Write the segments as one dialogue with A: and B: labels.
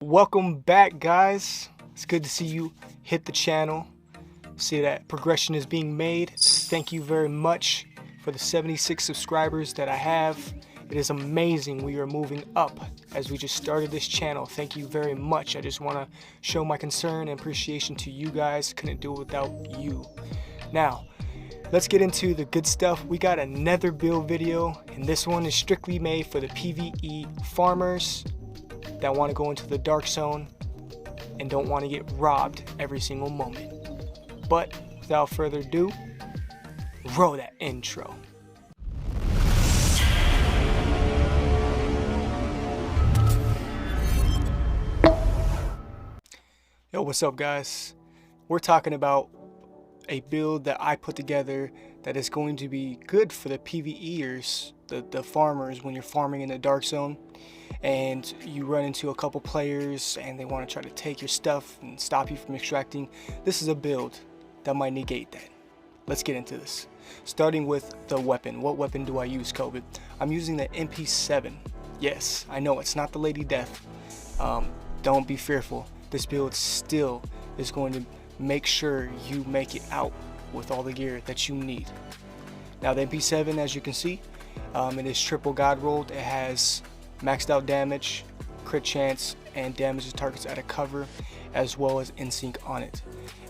A: Welcome back, guys. It's good to see you hit the channel. See that progression is being made. Thank you very much for the 76 subscribers that I have. It is amazing. We are moving up as we just started this channel. Thank you very much. I just want to show my concern and appreciation to you guys. Couldn't do it without you. Now, let's get into the good stuff. We got another build video, and this one is strictly made for the PvE farmers that want to go into the Darkzone and don't want to get robbed every single moment. But without further ado, roll that intro. Yo, what's up, guys? We're talking about a build that I put together that is going to be good for the PvEers, the farmers, when you're farming in the Darkzone and you run into a couple players and they want to try to take your stuff and stop you from extracting. This is a build that might negate that. Let's get into this. Starting with the weapon. What weapon do I use, COVID? I'm using the MP7. Yes, I know it's not the Lady Death. Don't be fearful. This build still is going to make sure you make it out with all the gear that you need. Now the MP7, as you can see, it is triple god rolled. It has maxed out damage, crit chance, and damage to targets out of cover, as well as in-sync on it.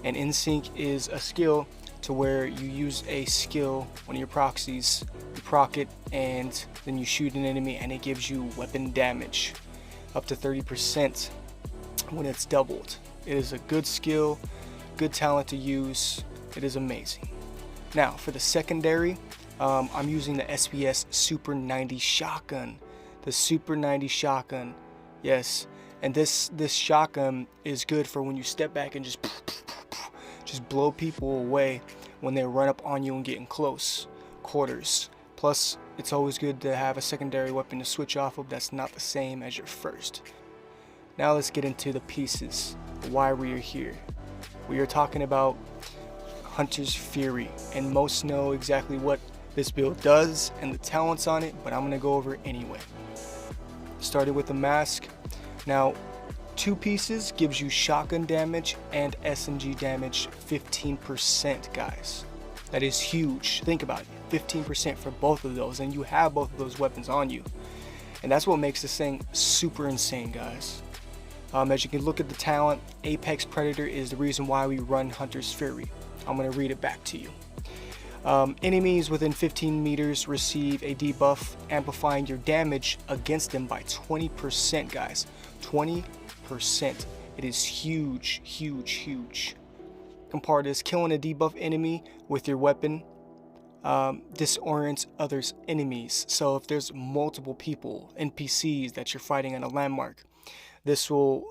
A: And in-sync is a skill to where you use a skill, one of your proxies, you proc it, and then you shoot an enemy and it gives you weapon damage up to 30% when it's doubled. It is a good skill, good talent to use. It is amazing. Now for the secondary, I'm using the SPS Super 90 shotgun. The Super 90 shotgun, yes, and this shotgun is good for when you step back and just blow people away when they run up on you and get in close quarters. Plus, it's always good to have a secondary weapon to switch off of that's not the same as your first. Now let's get into the pieces, why we are here. We are talking about Hunter's Fury, and most know exactly what this build does and the talents on it, but I'm gonna go over it anyway. Started with the mask. Now 2 pieces gives you shotgun damage and SMG damage 15%, guys. That is huge. Think about it, 15% for both of those, and you have both of those weapons on you, and that's what makes this thing super insane, guys. As you can look at the talent, Apex Predator is the reason why we run Hunter's Fury. I'm going to read it back to you. Enemies within 15 meters receive a debuff, amplifying your damage against them by 20%, guys. 20%. It is huge, huge, huge. Compare this: killing a debuff enemy with your weapon disorients others' enemies. So if there's multiple people, NPCs that you're fighting on a landmark, this will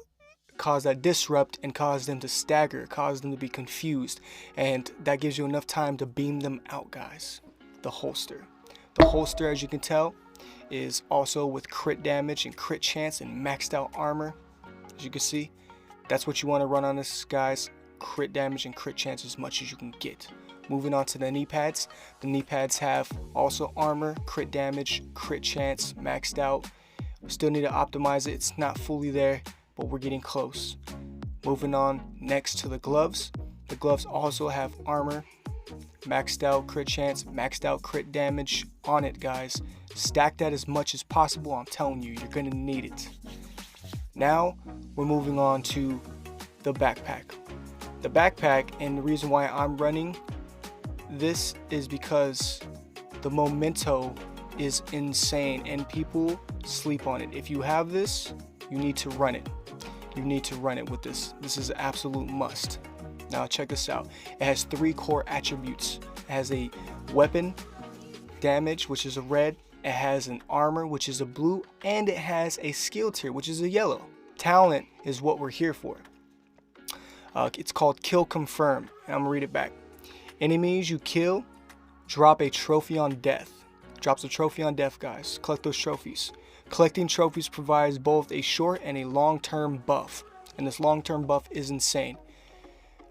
A: cause that disrupt and cause them to stagger, cause them to be confused, and that gives you enough time to beam them out, guys. The holster, as you can tell, is also with crit damage and crit chance and maxed out armor. As you can see, that's what you want to run on this, guys. Crit damage and crit chance as much as you can get. Moving on to the knee pads. The knee pads have also armor, crit damage, crit chance, maxed out. We still need to optimize it. It's not fully there, but we're getting close. Moving on next to the gloves. The gloves also have armor, maxed out crit chance, maxed out crit damage on it, guys. Stack that as much as possible. I'm telling you, you're gonna need it. Now we're moving on to the backpack. The backpack, and the reason why I'm running this is because the memento is insane and people sleep on it. If you have this, you need to run it. You need to run it with this. This is an absolute must. Now check this out. It has 3 core attributes. It has a weapon damage, which is a red. It has an armor, which is a blue, and it has a skill tier, which is a yellow. Talent is what we're here for. It's called Kill Confirm, and I'm gonna read it back. Enemies you kill drop a trophy on death. Drops a trophy on death, guys. Collect those trophies. Collecting trophies provides both a short and a long-term buff, and this long-term buff is insane.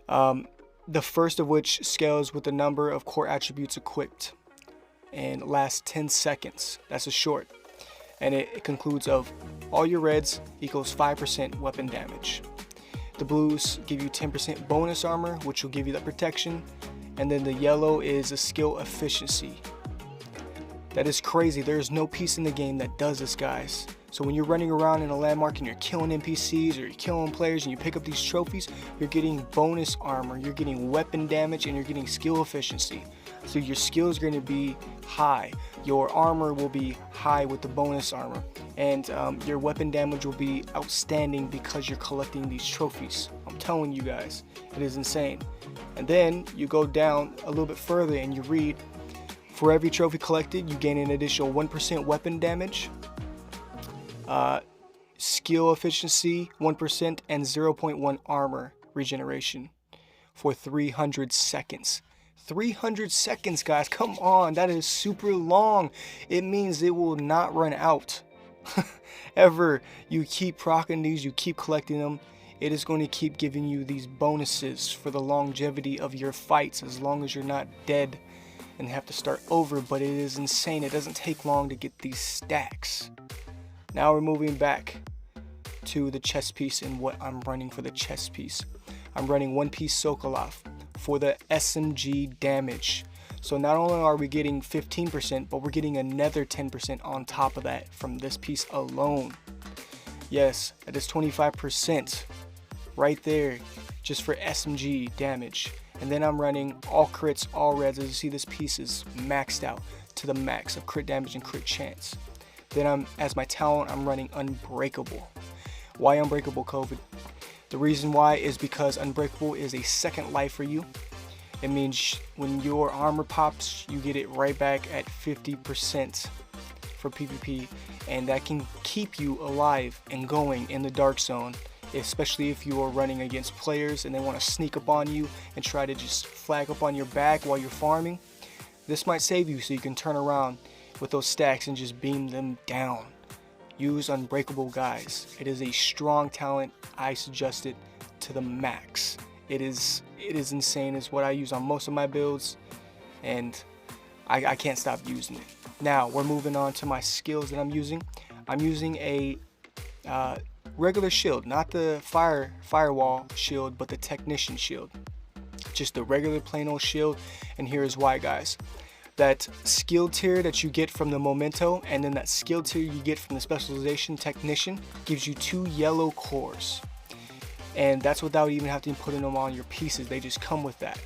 A: The first of which scales with the number of core attributes equipped and lasts 10 seconds. That's a short, and it concludes of all your reds equals 5% weapon damage. The blues give you 10% bonus armor, which will give you that protection. And then the yellow is a skill efficiency. That is crazy. There is no piece in the game that does this, guys. So when you're running around in a landmark and you're killing NPCs or you're killing players and you pick up these trophies, you're getting bonus armor, you're getting weapon damage, and you're getting skill efficiency. So your skill is going to be high. Your armor will be high with the bonus armor. And your weapon damage will be outstanding because you're collecting these trophies. I'm telling you guys, it is insane. And then you go down a little bit further and you read, for every trophy collected, you gain an additional 1% weapon damage, skill efficiency 1%, and 0.1 armor regeneration for 300 seconds. 300 seconds, guys, come on, that is super long. It means it will not run out ever. You keep proccing these, you keep collecting them, it is going to keep giving you these bonuses for the longevity of your fights as long as you're not dead and have to start over. But it is insane. It doesn't take long to get these stacks. Now we're moving back to the chest piece and what I'm running for the chest piece. I'm running one piece Sokolov for the SMG damage. So not only are we getting 15%, but we're getting another 10% on top of that from this piece alone. Yes, that is 25% right there just for SMG damage. And then I'm running all crits, all reds. As you see, this piece is maxed out to the max of crit damage and crit chance. Then as my talent, I'm running Unbreakable. Why Unbreakable, COVID? The reason why is because Unbreakable is a second life for you. It means when your armor pops, you get it right back at 50% for PvP, and that can keep you alive and going in the Dark Zone, especially if you are running against players and they want to sneak up on you and try to just flag up on your back while you're farming. This might save you so you can turn around with those stacks and just beam them down. Use Unbreakable, guys. It is a strong talent. I suggest it to the max. It is insane. It's what I use on most of my builds, and I can't stop using it. Now we're moving on to my skills that I'm using. I'm using a regular shield, not the firewall shield, but the technician shield. Just the regular plain old shield. And here is why, guys. That skill tier that you get from the memento, and then that skill tier you get from the specialization technician, gives you 2 yellow cores. And that's without even having to put them on your pieces. They just come with that.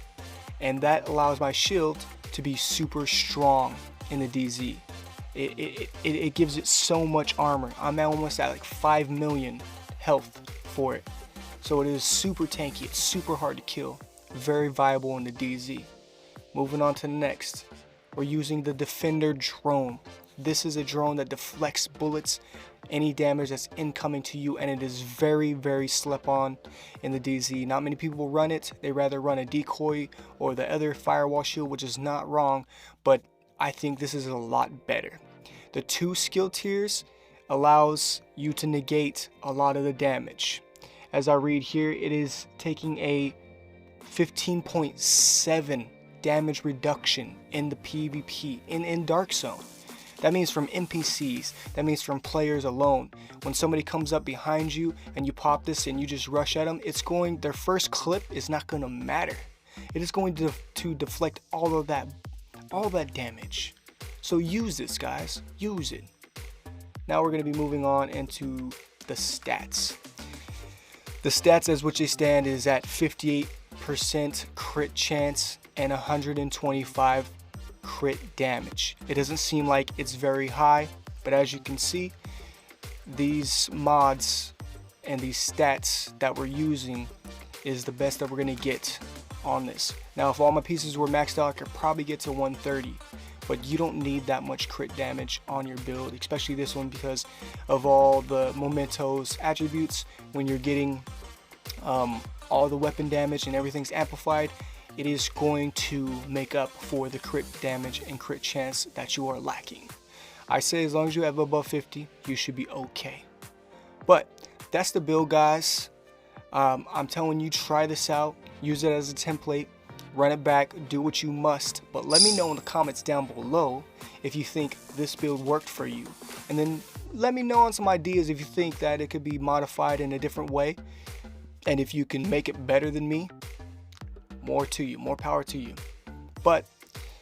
A: And that allows my shield to be super strong in the DZ. It gives it so much armor. I'm almost at like 5 million health for it. So it is super tanky. It's super hard to kill. Very viable in the DZ. Moving on to the next. We're using the Defender drone. This is a drone that deflects bullets, any damage that's incoming to you, and it is very, very slept on in the DZ. Not many people run it. They rather run a decoy or the other firewall shield, which is not wrong, but I think this is a lot better. The 2 skill tiers allows you to negate a lot of the damage. As I read here, it is taking a 15.7 damage reduction in the PvP in Darkzone. That means from NPCs, that means from players alone. When somebody comes up behind you and you pop this and you just rush at them, their first clip is not going to matter. It is going to deflect all that damage. So use this, guys, use it. Now we're going to be moving on into the stats. The stats as which they stand is at 58% crit chance and 125 crit damage. It doesn't seem like it's very high, but as you can see, these mods and these stats that we're using is the best that we're going to get on this. Now if all my pieces were maxed out, I could probably get to 130, but you don't need that much crit damage on your build, especially this one, because of all the mementos attributes. When you're getting all the weapon damage and everything's amplified, it is going to make up for the crit damage and crit chance that you are lacking. I say as long as you have above 50, you should be okay. But that's the build, guys. I'm telling you, try this out, use it as a template, run it back, do what you must, but let me know in the comments down below if you think this build worked for you. And then let me know on some ideas if you think that it could be modified in a different way. And if you can make it better than me, more to you, more power to you. But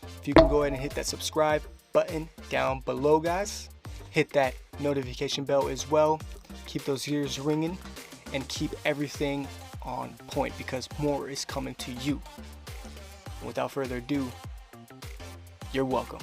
A: if you can go ahead and hit that subscribe button down below, guys. Hit that notification bell as well. Keep those ears ringing and keep everything on point because more is coming to you. Without further ado, you're welcome.